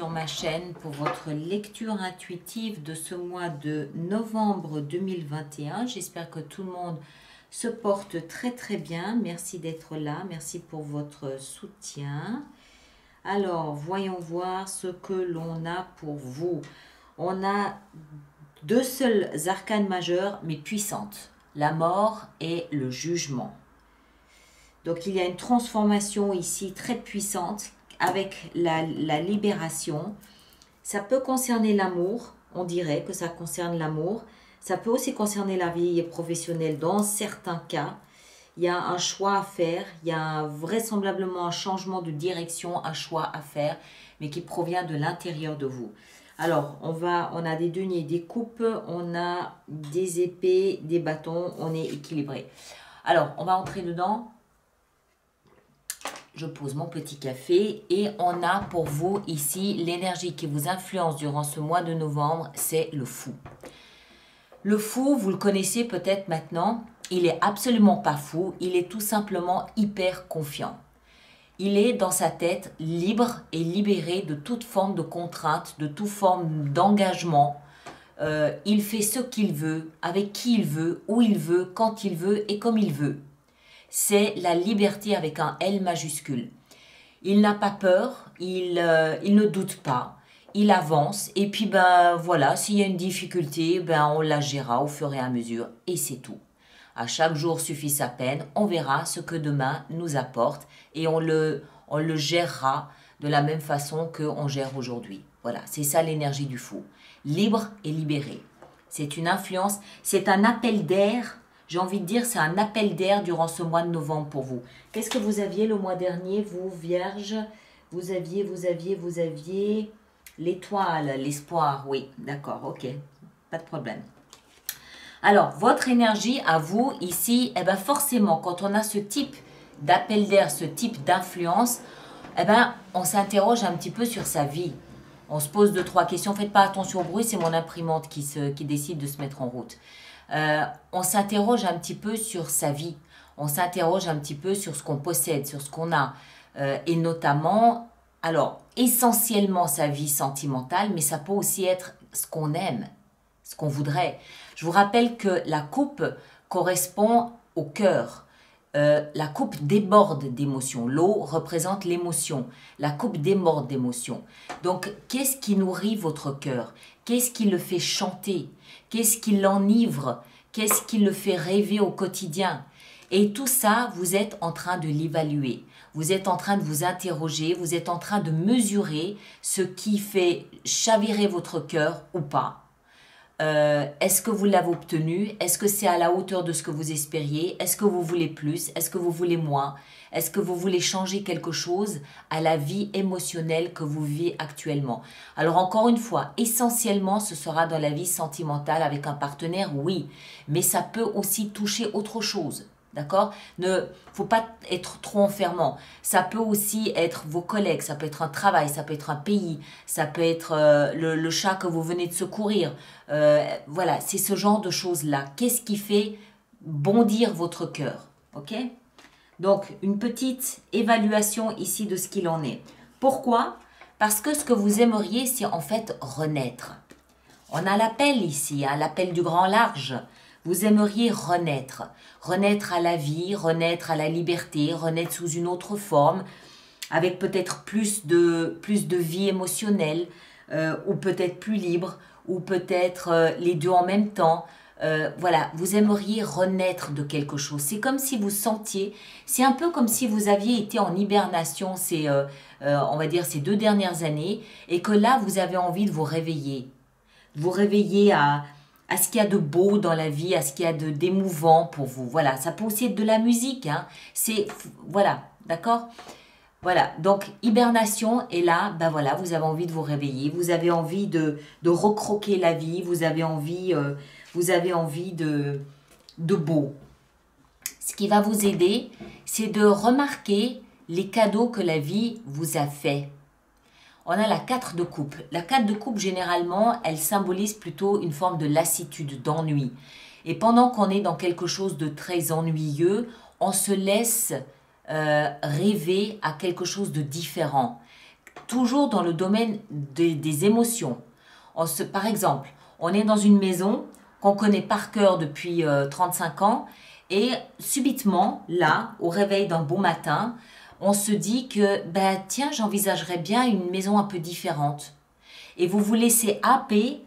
sur ma chaîne pour votre lecture intuitive de ce mois de novembre 2021. J'espère que tout le monde se porte très très bien. Merci d'être là, merci pour votre soutien. Alors, voyons voir ce que l'on a pour vous. On a deux seuls arcanes majeures, mais puissantes. La mort et le jugement. Donc, il y a une transformation ici très puissante avec la libération. Ça peut concerner l'amour, on dirait que ça concerne l'amour. Ça peut aussi concerner la vie professionnelle dans certains cas. Il y a un choix à faire, il y a vraisemblablement un changement de direction, un choix à faire, mais qui provient de l'intérieur de vous. Alors, on a des deniers, des coupes, on a des épées, des bâtons, on est équilibré. Alors, on va entrer dedans. Je pose mon petit café et on a pour vous ici l'énergie qui vous influence durant ce mois de novembre, c'est le fou. Le fou, vous le connaissez peut-être maintenant, il est absolument pas fou, il est tout simplement hyper confiant. Il est dans sa tête libre et libéré de toute forme de contrainte, de toute forme d'engagement. Il fait ce qu'il veut, avec qui il veut, où il veut, quand il veut et comme il veut. C'est la liberté avec un L majuscule. Il n'a pas peur, il ne doute pas, il avance et puis ben voilà, s'il y a une difficulté, ben on la gérera au fur et à mesure et c'est tout. À chaque jour suffit sa peine, on verra ce que demain nous apporte et on le gérera de la même façon qu'on gère aujourd'hui. Voilà, c'est ça l'énergie du fou. Libre et libéré. C'est une influence, c'est un appel d'air. J'ai envie de dire, c'est un appel d'air durant ce mois de novembre pour vous. Qu'est-ce que vous aviez le mois dernier, vous, Vierge? Vous aviez l'étoile, l'espoir. Oui, d'accord, ok, pas de problème. Alors, votre énergie à vous, ici, eh ben forcément, quand on a ce type d'appel d'air, ce type d'influence, eh ben, on s'interroge un petit peu sur sa vie. On se pose 2-3 questions. Faites pas attention au bruit, c'est mon imprimante qui décide de se mettre en route. On s'interroge un petit peu sur sa vie, on s'interroge un petit peu sur ce qu'on possède, sur ce qu'on a, et notamment, alors, essentiellement sa vie sentimentale, mais ça peut aussi être ce qu'on aime, ce qu'on voudrait. Je vous rappelle que la coupe correspond au cœur. La coupe déborde d'émotions. L'eau représente l'émotion. La coupe déborde d'émotions. Donc, qu'est-ce qui nourrit votre cœur? Qu'est-ce qui le fait chanter? Qu'est-ce qui l'enivre? Qu'est-ce qui le fait rêver au quotidien? Et tout ça, vous êtes en train de l'évaluer. Vous êtes en train de vous interroger. Vous êtes en train de mesurer ce qui fait chavirer votre cœur ou pas. Est-ce que vous l'avez obtenu? Est-ce que c'est à la hauteur de ce que vous espériez? Est-ce que vous voulez plus? Est-ce que vous voulez moins? Est-ce que vous voulez changer quelque chose à la vie émotionnelle que vous vivez actuellement? Alors encore une fois, essentiellement ce sera dans la vie sentimentale avec un partenaire, oui, mais ça peut aussi toucher autre chose. D'accord? Ne faut pas être trop enfermant. Ça peut aussi être vos collègues, ça peut être un travail, ça peut être un pays, ça peut être le chat que vous venez de secourir. Voilà, c'est ce genre de choses-là. Qu'est-ce qui fait bondir votre cœur? Ok? Donc, une petite évaluation ici de ce qu'il en est. Pourquoi? Parce que ce que vous aimeriez, c'est en fait renaître. On a l'appel ici, hein, l'appel du grand large. Vous aimeriez renaître, renaître à la vie, renaître à la liberté, renaître sous une autre forme, avec peut-être plus de vie émotionnelle, ou peut-être plus libre, ou peut-être les deux en même temps. Voilà, vous aimeriez renaître de quelque chose. C'est comme si vous sentiez, c'est un peu comme si vous aviez été en hibernation on va dire ces 2 dernières années, et que là, vous avez envie de vous réveiller. Vous réveiller à ce qu'il y a de beau dans la vie, à ce qu'il y a d'émouvant pour vous. Voilà, ça peut aussi être de la musique. Hein. Voilà, d'accord? Voilà, donc hibernation, et là, ben voilà, vous avez envie de vous réveiller, vous avez envie de recroquer la vie, vous avez envie de beau. Ce qui va vous aider, c'est de remarquer les cadeaux que la vie vous a fait. On a la 4 de coupe. La 4 de coupe, généralement, elle symbolise plutôt une forme de lassitude, d'ennui. Et pendant qu'on est dans quelque chose de très ennuyeux, on se laisse rêver à quelque chose de différent. toujours dans le domaine des émotions. Par exemple, on est dans une maison qu'on connaît par cœur depuis 35 ans et subitement, là, au réveil d'un beau matin, on se dit que, ben, tiens, j'envisagerais bien une maison un peu différente. Et vous vous laissez happer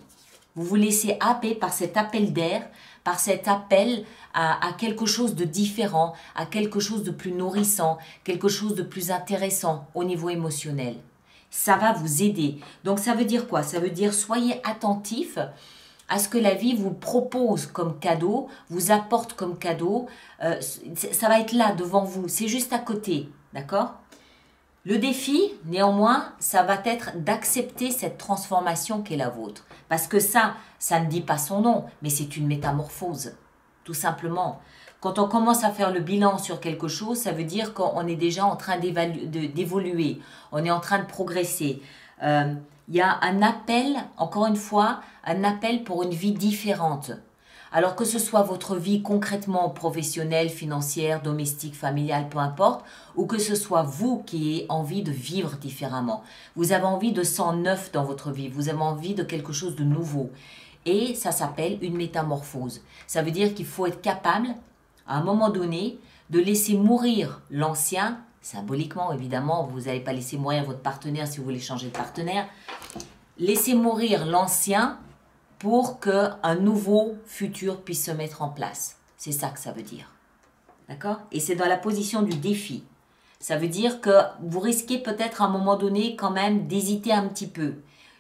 par cet appel d'air, par cet appel à quelque chose de différent, à quelque chose de plus nourrissant, quelque chose de plus intéressant au niveau émotionnel. Ça va vous aider. Donc ça veut dire quoi? Ça veut dire soyez attentif à ce que la vie vous propose comme cadeau, vous apporte comme cadeau. Ça va être là devant vous, c'est juste à côté, d'accord? Le défi, néanmoins, ça va être d'accepter cette transformation qui est la vôtre. Parce que ça ne dit pas son nom, mais c'est une métamorphose, tout simplement. Quand on commence à faire le bilan sur quelque chose, ça veut dire qu'on est déjà en train d'évoluer, on est en train de progresser. Il y a un appel, encore une fois, un appel pour une vie différente. Alors que ce soit votre vie concrètement professionnelle, financière, domestique, familiale, peu importe, ou que ce soit vous qui ayez envie de vivre différemment. Vous avez envie de sang neuf dans votre vie, vous avez envie de quelque chose de nouveau. Et ça s'appelle une métamorphose. Ça veut dire qu'il faut être capable, à un moment donné, de laisser mourir l'ancien, symboliquement évidemment, vous n'allez pas laisser mourir votre partenaire si vous voulez changer de partenaire, laissez mourir l'ancien pour qu'un nouveau futur puisse se mettre en place. C'est ça que ça veut dire. D'accord? Et c'est dans la position du défi. Ça veut dire que vous risquez peut-être à un moment donné quand même d'hésiter un petit peu.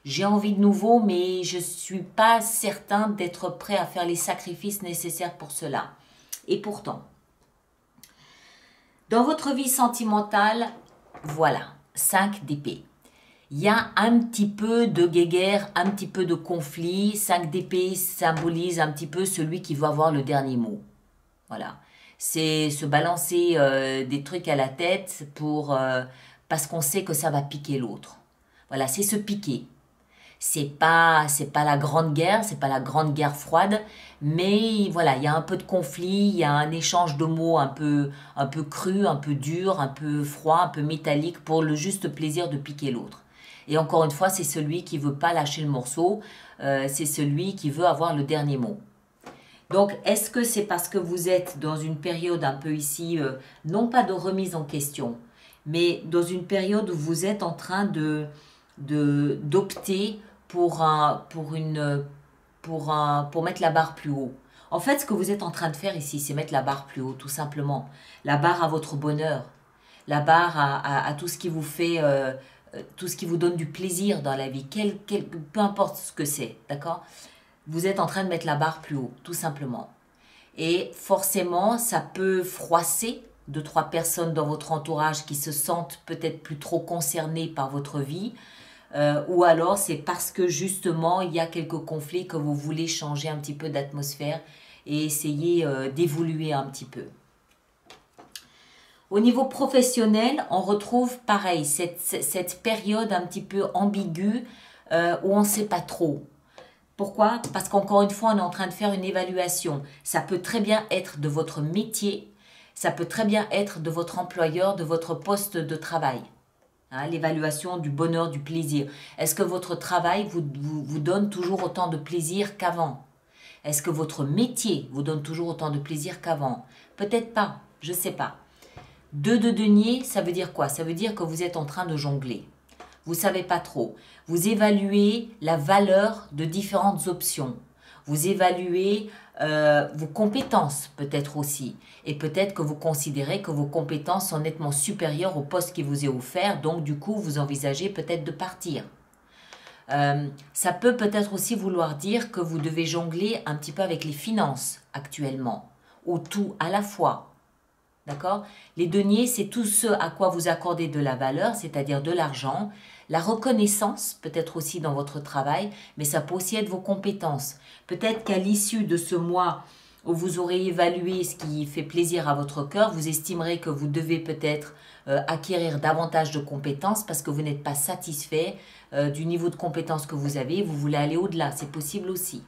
J'ai envie de nouveau, mais je ne suis pas certain d'être prêt à faire les sacrifices nécessaires pour cela. Et pourtant, dans votre vie sentimentale, voilà, 5 d'épée. Il y a un petit peu de guéguerre, un petit peu de conflit. 5 d'épée symbolise un petit peu celui qui va avoir le dernier mot. Voilà. C'est se balancer des trucs à la tête parce qu'on sait que ça va piquer l'autre. Voilà, c'est se piquer. C'est pas la grande guerre, c'est pas la grande guerre froide, mais voilà, il y a un peu de conflit, il y a un échange de mots un peu cru, un peu dur, un peu froid, un peu métallique pour le juste plaisir de piquer l'autre. Et encore une fois, c'est celui qui veut pas lâcher le morceau, c'est celui qui veut avoir le dernier mot. Donc, est-ce que c'est parce que vous êtes dans une période un peu ici, non pas de remise en question, mais dans une période où vous êtes en train d'opter pour mettre la barre plus haut. En fait, ce que vous êtes en train de faire ici, c'est mettre la barre plus haut, tout simplement. La barre à votre bonheur, la barre à tout ce qui vous fait, tout ce qui vous donne du plaisir dans la vie, peu importe ce que c'est, d'accord? Vous êtes en train de mettre la barre plus haut, tout simplement. Et forcément, ça peut froisser 2-3 personnes dans votre entourage qui se sentent peut-être plus trop concernées par votre vie, ou alors c'est parce que justement il y a quelques conflits que vous voulez changer un petit peu d'atmosphère et essayer d'évoluer un petit peu. Au niveau professionnel, on retrouve pareil, cette période un petit peu ambiguë où on ne sait pas trop. Pourquoi? Parce qu'encore une fois, on est en train de faire une évaluation. Ça peut très bien être de votre métier, ça peut très bien être de votre employeur, de votre poste de travail. Hein, l'évaluation du bonheur, du plaisir. Est-ce que votre travail vous donne toujours autant de plaisir qu'avant? Est-ce que votre métier vous donne toujours autant de plaisir qu'avant? Peut-être pas, je ne sais pas. 2 de denier, ça veut dire quoi? Ça veut dire que vous êtes en train de jongler. Vous ne savez pas trop. Vous évaluez la valeur de différentes options. Vous évaluez vos compétences peut-être aussi. Et peut-être que vous considérez que vos compétences sont nettement supérieures au poste qui vous est offert. Donc du coup, vous envisagez peut-être de partir. Ça peut peut-être aussi vouloir dire que vous devez jongler un petit peu avec les finances actuellement. Ou tout à la fois. D'accord? Les deniers, c'est tout ce à quoi vous accordez de la valeur, c'est-à-dire de l'argent, la reconnaissance, peut-être aussi dans votre travail, mais ça peut aussi être vos compétences. Peut-être qu'à l'issue de ce mois où vous aurez évalué ce qui fait plaisir à votre cœur, vous estimerez que vous devez peut-être acquérir davantage de compétences parce que vous n'êtes pas satisfait du niveau de compétences que vous avez, vous voulez aller au-delà, c'est possible aussi.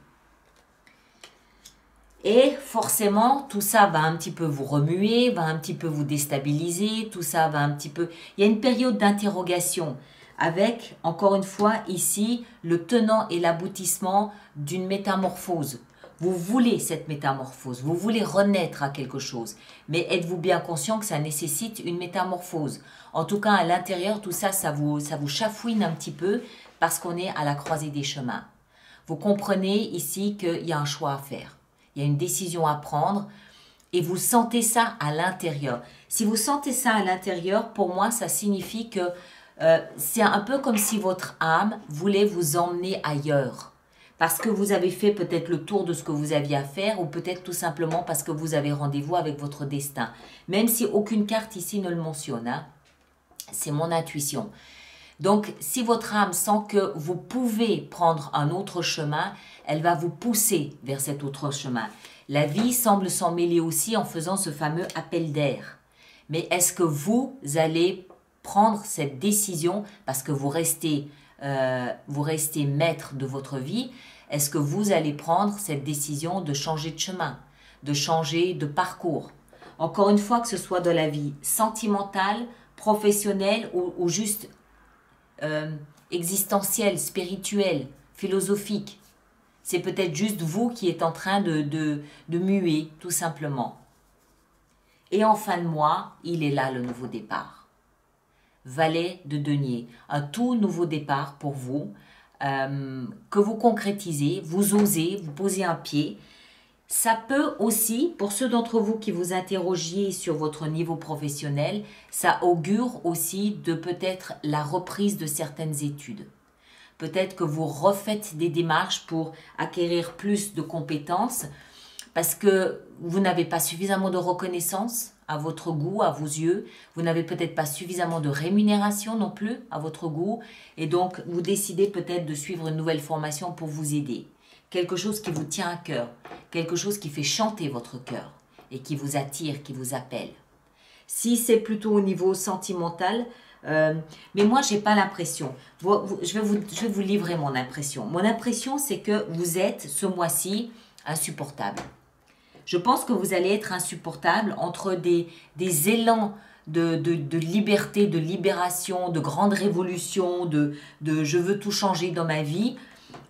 Et forcément, tout ça va un petit peu vous remuer, va un petit peu vous déstabiliser, tout ça va un petit peu... Il y a une période d'interrogation. avec, encore une fois, ici, le tenant et l'aboutissement d'une métamorphose. Vous voulez cette métamorphose, vous voulez renaître à quelque chose. Mais êtes-vous bien conscient que ça nécessite une métamorphose? En tout cas, à l'intérieur, tout ça, ça vous chafouine un petit peu parce qu'on est à la croisée des chemins. Vous comprenez ici qu'il y a un choix à faire. Il y a une décision à prendre et vous sentez ça à l'intérieur. Si vous sentez ça à l'intérieur, pour moi, ça signifie que c'est un peu comme si votre âme voulait vous emmener ailleurs. Parce que vous avez fait peut-être le tour de ce que vous aviez à faire ou peut-être tout simplement parce que vous avez rendez-vous avec votre destin. Même si aucune carte ici ne le mentionne, hein, c'est mon intuition. Donc, si votre âme sent que vous pouvez prendre un autre chemin, elle va vous pousser vers cet autre chemin. La vie semble s'en mêler aussi en faisant ce fameux appel d'air. Mais est-ce que vous allez prendre cette décision parce que vous restez maître de votre vie? Est-ce que vous allez prendre cette décision de changer de chemin, de changer de parcours? Encore une fois, que ce soit de la vie sentimentale, professionnelle ou juste existentielle, spirituelle, philosophique. C'est peut-être juste vous qui êtes en train de muer, tout simplement. Et en fin de mois, il est là le nouveau départ. Valet de denier, un tout nouveau départ pour vous, que vous concrétisez, vous osez, vous posez un pied. Ça peut aussi, pour ceux d'entre vous qui vous interrogiez sur votre niveau professionnel, ça augure aussi de peut-être la reprise de certaines études. Peut-être que vous refaites des démarches pour acquérir plus de compétences parce que vous n'avez pas suffisamment de reconnaissance à votre goût, à vos yeux. Vous n'avez peut-être pas suffisamment de rémunération non plus à votre goût. Et donc, vous décidez peut-être de suivre une nouvelle formation pour vous aider. Quelque chose qui vous tient à cœur, quelque chose qui fait chanter votre cœur et qui vous attire, qui vous appelle. Si c'est plutôt au niveau sentimental, mais moi, je n'ai pas l'impression. Je vais vous livrer mon impression. Mon impression, c'est que vous êtes, ce mois-ci, insupportable. Je pense que vous allez être insupportable entre des élans de liberté, de libération, de grande révolution, de je veux tout changer dans ma vie.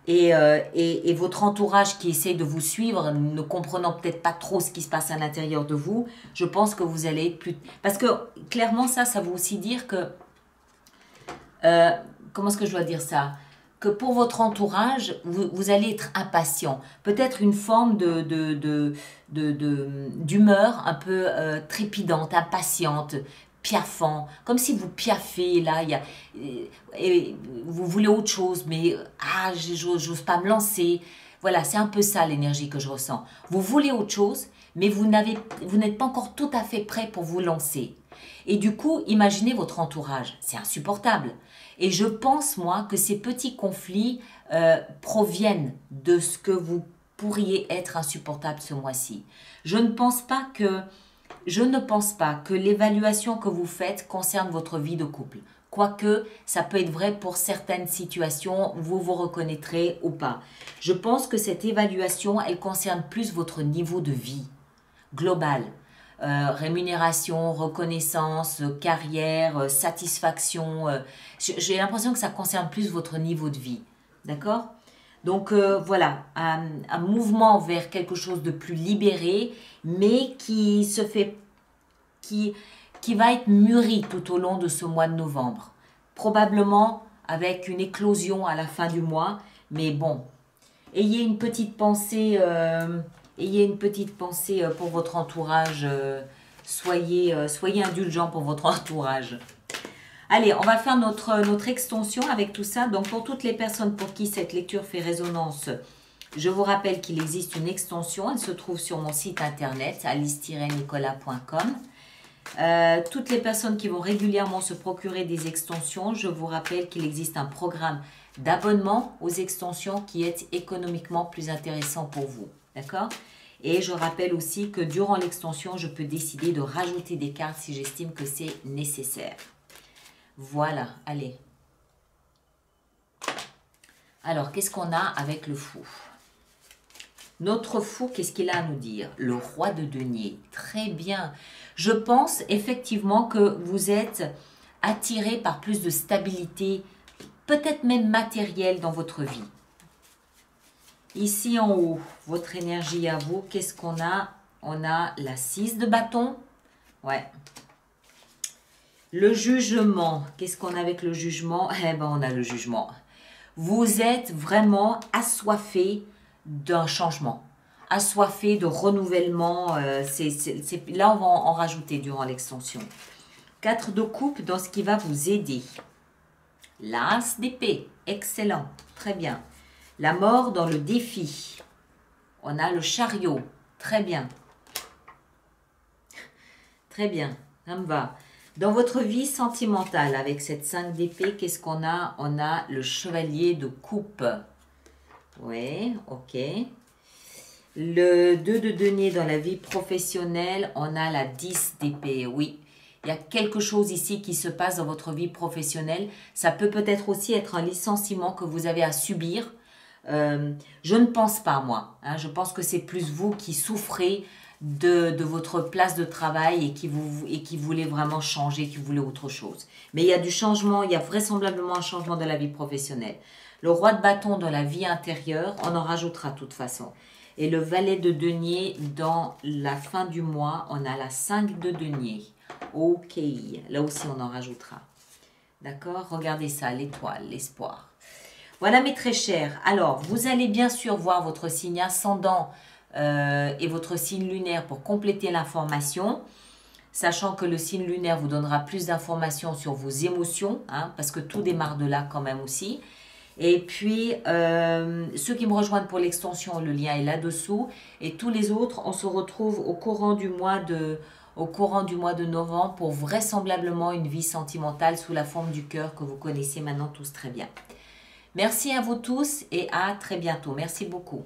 Et votre entourage qui essaie de vous suivre, ne comprenant peut-être pas trop ce qui se passe à l'intérieur de vous, je pense que vous allez être plus... Parce que clairement, ça veut aussi dire que... comment est-ce que je dois dire ça? Que pour votre entourage, vous allez être impatient. Peut-être une forme d'humeur un peu trépidante, impatiente, piaffant, comme si vous piaffez là, et vous voulez autre chose, mais j'ose pas me lancer. Voilà, c'est un peu ça l'énergie que je ressens. Vous voulez autre chose, mais vous n'êtes pas encore tout à fait prêt pour vous lancer. Et du coup, imaginez votre entourage, c'est insupportable. Et je pense, moi, que ces petits conflits proviennent de ce que vous pourriez être insupportable ce mois-ci. Je ne pense pas que l'évaluation que vous faites concerne votre vie de couple. Quoique, ça peut être vrai pour certaines situations, vous vous reconnaîtrez ou pas. Je pense que cette évaluation, elle concerne plus votre niveau de vie global. Rémunération, reconnaissance, carrière, satisfaction. J'ai l'impression que ça concerne plus votre niveau de vie. D'accord? Donc voilà, un mouvement vers quelque chose de plus libéré, mais qui va être mûri tout au long de ce mois de novembre. Probablement avec une éclosion à la fin du mois, mais bon, ayez une petite pensée pour votre entourage. Soyez indulgents pour votre entourage. Allez, on va faire notre extension avec tout ça. Donc, pour toutes les personnes pour qui cette lecture fait résonance, je vous rappelle qu'il existe une extension. Elle se trouve sur mon site internet, alice-nicolas.com. Toutes les personnes qui vont régulièrement se procurer des extensions, je vous rappelle qu'il existe un programme d'abonnement aux extensions qui est économiquement plus intéressant pour vous. D'accord? Et je rappelle aussi que durant l'extension, je peux décider de rajouter des cartes si j'estime que c'est nécessaire. Voilà, allez. Alors, qu'est-ce qu'on a avec le fou? Notre fou, qu'est-ce qu'il a à nous dire? Le roi de denier. Très bien. Je pense effectivement que vous êtes attiré par plus de stabilité peut-être même matériel dans votre vie. Ici en haut, votre énergie à vous, qu'est-ce qu'on a? On a la 6 de bâton. Ouais. Le jugement. Qu'est-ce qu'on a avec le jugement? Eh ben, on a le jugement. Vous êtes vraiment assoiffé d'un changement, assoiffé de renouvellement. Là, on va en rajouter durant l'extension. 4 de coupe dans ce qui va vous aider. L'as d'épée, excellent, très bien. La mort dans le défi. On a le chariot, très bien. Très bien, ça me va. Dans votre vie sentimentale, avec cette 5 d'épée, qu'est-ce qu'on a? On a le chevalier de coupe. Oui, ok. Le 2 de denier dans la vie professionnelle, on a la 10 d'épée, oui. Il y a quelque chose ici qui se passe dans votre vie professionnelle. Ça peut peut-être aussi être un licenciement que vous avez à subir. Je ne pense pas, moi. Hein, je pense que c'est plus vous qui souffrez de votre place de travail et qui voulez vraiment changer, qui voulez autre chose. Mais il y a du changement, il y a vraisemblablement un changement de la vie professionnelle. Le roi de bâton dans la vie intérieure, on en rajoutera de toute façon. Et le valet de denier dans la fin du mois, on a la 5 de denier. Ok, là aussi on en rajoutera. D'accord? Regardez ça, l'étoile, l'espoir. Voilà mes très chers. Alors, vous allez bien sûr voir votre signe ascendant et votre signe lunaire pour compléter l'information, sachant que le signe lunaire vous donnera plus d'informations sur vos émotions, hein, parce que tout démarre de là quand même aussi. Et puis, ceux qui me rejoignent pour l'extension, le lien est là-dessous. Et tous les autres, on se retrouve au courant du mois de novembre pour vraisemblablement une vie sentimentale sous la forme du cœur que vous connaissez maintenant tous très bien. Merci à vous tous et à très bientôt. Merci beaucoup.